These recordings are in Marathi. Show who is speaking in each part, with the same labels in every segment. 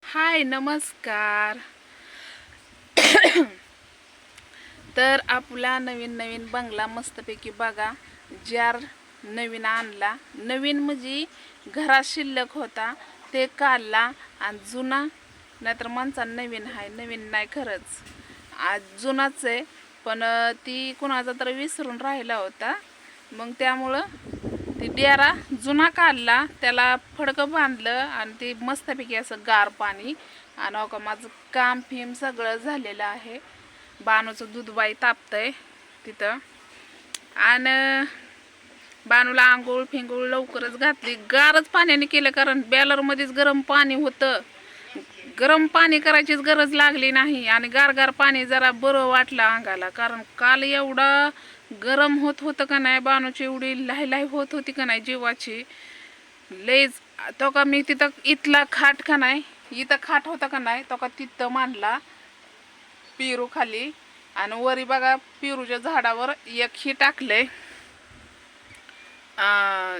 Speaker 1: हाय नमस्कार. तर आपला नवीन नवीन बंगला मस्तपैकी बघा. जार नवीन आणला. नवीन म्हणजे घरात शिल्लक होता ते काढला आणि जुना नाहीतर माणसा नवीन आहे. नवीन नाही खरंच आज जुनाच आहे. पण ती कुणाचा तर विसरून राहिला होता. मग त्यामुळं ती डेरा जुना काढला, त्याला फडकं बांधलं आणि ते मस्तपैकी असं गार पाणी. आणि हो का माझं काम फिम सगळं झालेलं आहे. बानूचं दूध बाई तापतंय तिथं. आणि बानूला आंघोळ फिंगोळ लवकरच घातली. गारच पाण्याने केलं कारण बॅलरमध्येच गरम पाणी होतं. गरम पाणी करायचीच गरज लागली नाही आणि गार गार पाणी जरा बरं वाटलं अंगाला. कारण काल एवढा गरम होत होतं का नाही, बानूची एवढी लाही होत होती का नाही जीवाची लईच. तो का मी तिथं इथला खाट का नाही, इथं खाट होता का नाही तो का तिथं मांडला पेरू खाली. आणि वरी बघा पेरूच्या झाडावर एक ही टाकलंय,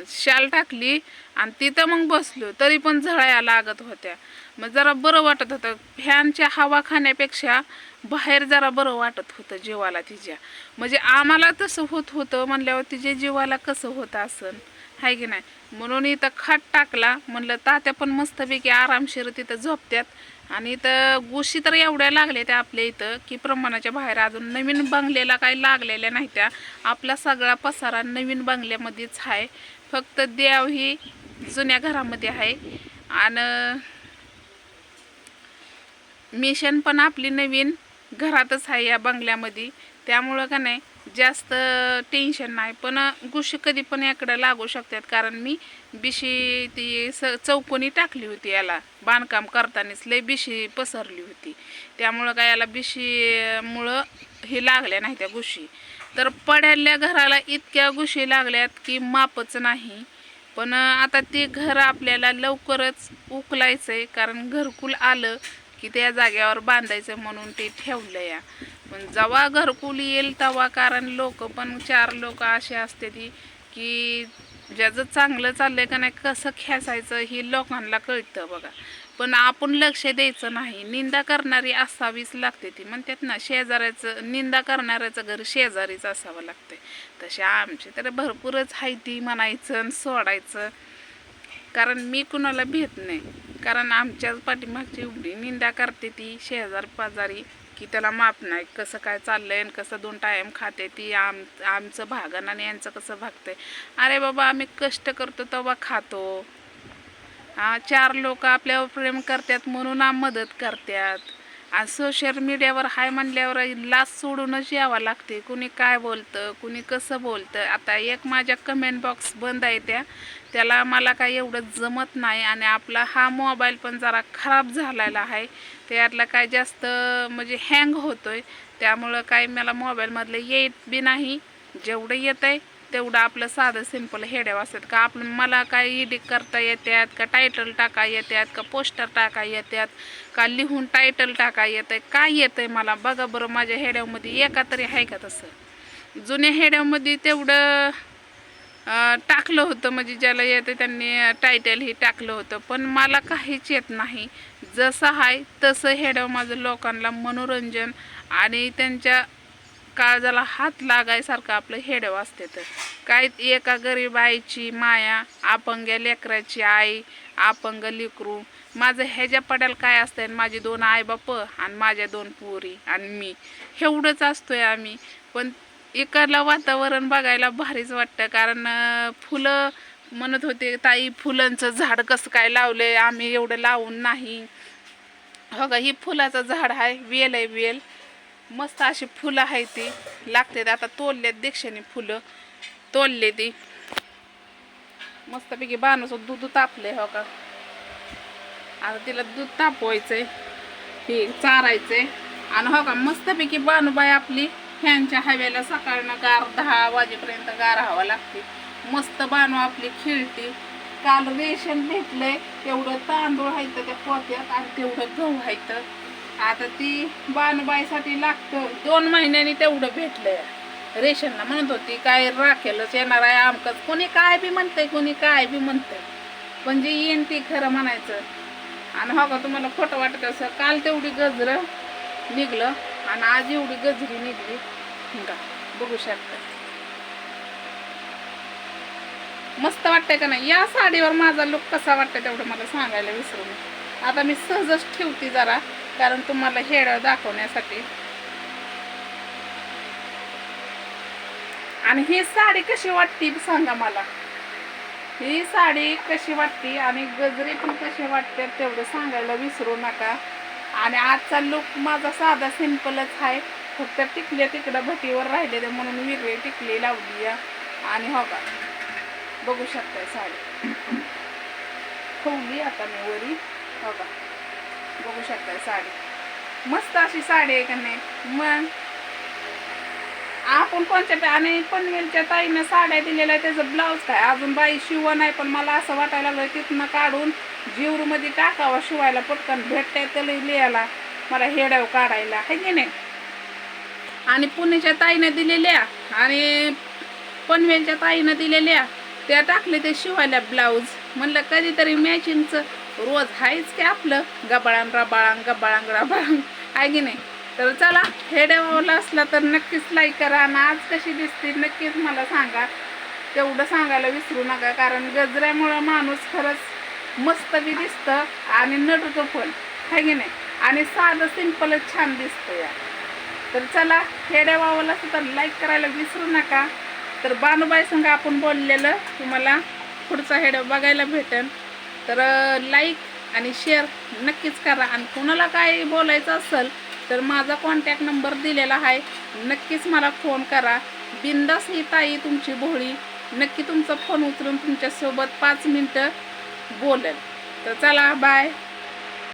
Speaker 1: शाल टाकली आणि तिथं मग बसलो. तरी पण झळाया लागत होत्या. मग जरा बरं वाटत होतं. फॅनच्या हवा खाण्यापेक्षा बाहेर जरा बरं वाटत होतं जीवाला तिच्या. म्हणजे आम्हाला तसं होत होतं म्हणल्यावर तिच्या जीवाला कसं होतं असन, हाय की नाही. म्हणून इथं खाट टाकला. म्हणलं तात्या पण मस्तपैकी आरामशीर तिथं झोपत्यात. आणि इथं गोशी तर एवढ्या लागल्या त्या आपल्या इथं की प्रमाणाच्या बाहेर. अजून नवीन बंगल्याला काही लागलेल्या नाही त्या. आपला सगळा पसारा नवीन बंगल्यामध्येच आहे. फक्त देव ही जुन्या घरामध्ये आहे. आणि मिशन पण आपली नवीन घरातच आहे या बंगल्यामध्ये. त्यामुळं का नाही जास्त टेन्शन नाही. पण गुशी कधी पण याकडे लागू शकतात. कारण मी बिशी ती चौकोनी टाकली होती याला बांधकाम करतानाच. लय बिशी पसरली होती. त्यामुळं काय याला बिशीमुळं हे लागल्या नाही त्या गुशी. तर पड्याल्या घराला इतक्या गुशी लागल्यात की मापच नाही. पण आता ते घर आपल्याला लवकरच उकलायचं आहे. कारण घरकुल आलं की त्या जागेवर बांधायचं म्हणून ते ठेवलं या. पण जेव्हा घरकुल येईल तेव्हा, कारण लोक पण 4 लोक असे असते ती की ज्याचं चांगलं चाललंय का नाही कसं खेचायचं हे लोकांना कळतं बघा. पण आपण लक्ष द्यायचं नाही. निंदा करणारी असावीच लागते. ती म्हणतात ना शेजाऱ्याचं, निंदा करणाऱ्याचं घर शेजारीच असावं लागतंय. तसे आमचे तर भरपूरच आहे ती म्हणायचं आणि सोडायचं. कारण मी कुणाला भेट नाही. कारण आमच्या पाठीमागची एवढी निंदा करते ती शेजार पाजारी की त्याला माप नाही. कसं काय चाललंय आणि कसं 2 टाईम खाते ती. आमचं भागन आणि यांचं कसं भागतंय. अरे बाबा आम्ही कष्ट करतो तेव्हा खातो. 4 लोक आपल्यावर प्रेम करतात म्हणून मदत करतात. आणि सोशल मीडियावर हाय म्हणल्यावर लाच सोडूनच यावं लागते. कुणी काय बोलतं, कुणी कसं बोलतं. आता एक माझ्या कमेंट बॉक्स बंद आहे त्याला मला काय एवढं जमत नाही. आणि आपला हा मोबाईल पण जरा खराब झालेला आहे. त्यातला काय जास्त म्हणजे हँग होतोय. त्यामुळं काय मला मोबाईलमधलं येत बी नाही. जेवढं येत आहे तेवढं आपलं साधं सिंपल हेड्या असतात का. आपलं मला काय एडिट करता येतात का, टायटल टाका येतात का, पोस्टर टाका येतात का, लिहून टायटल टाका येतं काय येतंय मला बघा बरं. माझ्या हेड्यामध्ये एका तरी आहे का तसं. जुन्या हेड्यामध्ये तेवढं टाकलं होतं. म्हणजे ज्याला येतं त्यांनी टायटल ही टाकलं होतं. पण मला काहीच येत नाही. जसं आहे तसं हेड्यावर माझं लोकांना मनोरंजन आणि त्यांच्या काळजाला हात लागायसारखं आपलं हेडव असते. तर काय एका गरीब आईची माया, अपंग्या लेकराची आई, अपंग लेकरू. माझं ह्याच्या पड्याला काय असतंय. माझी 2 आईबाप आणि माझ्या 2 पोरी आणि मी एवढंच असतोय आम्ही. पण इकडलं वातावरण बघायला भारीच वाटतं. कारण फुलं म्हणत होते ताई फुलांचं झाड कसं काय लावलंय, आम्ही एवढं लावून नाही. हो का ही फुलाचं झाड आहे, वेल आहे वेल. मस्त अशी फुलं आहे ती लागते. आता तोडल्यात दीक्षेने फुलं तोडले ती. मस्तपैकी बाणूचं दूध तापले. हो का आता तिला दूध तापवायचंय, हे चारायचंय. आणि हो का मस्तपैकी बाणूबाई आपली फॅनच्या हवेला सकाळनं गार 10 वाजेपर्यंत गार हवा लागते. मस्त बाणू आपली खेळते. काल रेशन भेटलंय तेवढं तांदूळ आहेत त्या पोत्यात आणि तेवढं गहू आहेत. आता ती बाणूबाईसाठी लागतं. 2 महिन्यांनी तेवढं भेटलंय रेशनला. म्हणत होती काय राखेलच येणार आहे आमकच. कोणी काय बी म्हणतंय, कोणी काय बी म्हणतंय. पण जे येईन ती खरं म्हणायचं. आणि हो का तुम्हाला खोटं वाटत असं, काल तेवढी गजरं निघलं आणि आज एवढी गजरी निघली का, बघू शकता. मस्त वाटतंय का नाही? या साडीवर माझा लुक कसा वाटतंय तेवढं मला सांगायला विसरू नये. आता मी सहजच ठेवते जरा, कारण तुम्हाला हेड दाखवण्यासाठी. आणि ही साडी कशी वाटते सांगा मला, ही साडी कशी वाटते आणि गजरे पण कशी वाटते तेवढं सांगायला विसरू नका. आणि आजचा लुक माझा साधा सिंपलच आहे, फक्त टिकल्या तिकडं भटीवर राहिले म्हणून वेगळी टिकली लावली आहे. आणि हो का बघू शकताय साडी ठेवली आता मी वरी, हो का बघू शकताय साडी मस्त अशी साडी आहे का नाही. मग आपण कोणत्या आणि पनवेलच्या ताईनं साड्या दिलेल्या त्याचं ब्लाऊज काय अजून बाई शिव नाही, पण मला असं वाटायला लागलं तिथनं काढून जीवरूमध्ये टाकावा शिवायला, पटकन भेटते तर लिहायला मला हेडाव काढायला आहे की नाही. आणि पुण्याच्या ताईनं दिलेल्या आणि पनवेलच्या ताईनं दिलेल्या त्या टाकले ते शिवायला ब्लाऊज. म्हणलं कधीतरी मॅचिंगचं रोज आहेच की आपलं, गबाळांग रबाळांग गबाळांग रबाळांग आहे की नाही. तर चला हेडेवाला असला तर नक्कीच लाईक करा आणि आज कशी दिसते नक्कीच मला सांगा, तेवढं सांगायला विसरू नका. कारण गजऱ्यामुळं माणूस खरंच मस्त बी दिसतं आणि नटतो पण आहे की नाही, आणि साधं सिंपलच छान दिसतं या. तर चला हेडेवाला तर लाईक करायला विसरू नका. तर बानूबाई संग आपण बोललेलं तुम्हाला पुढचा हेड बघायला भेटेल, तर लाईक आणि शेअर नक्कीच करा. आणि कोणाला काय बोलायचं असेल तर माझा कॉन्टॅक्ट नंबर दिलेला आहे, नक्कीच मला फोन करा. बिंदास ही ताई तुमची भोळी नक्की तुमचा फोन उचलून तुमच्यासोबत 5 मिनटं बोलेल. तर चला बाय.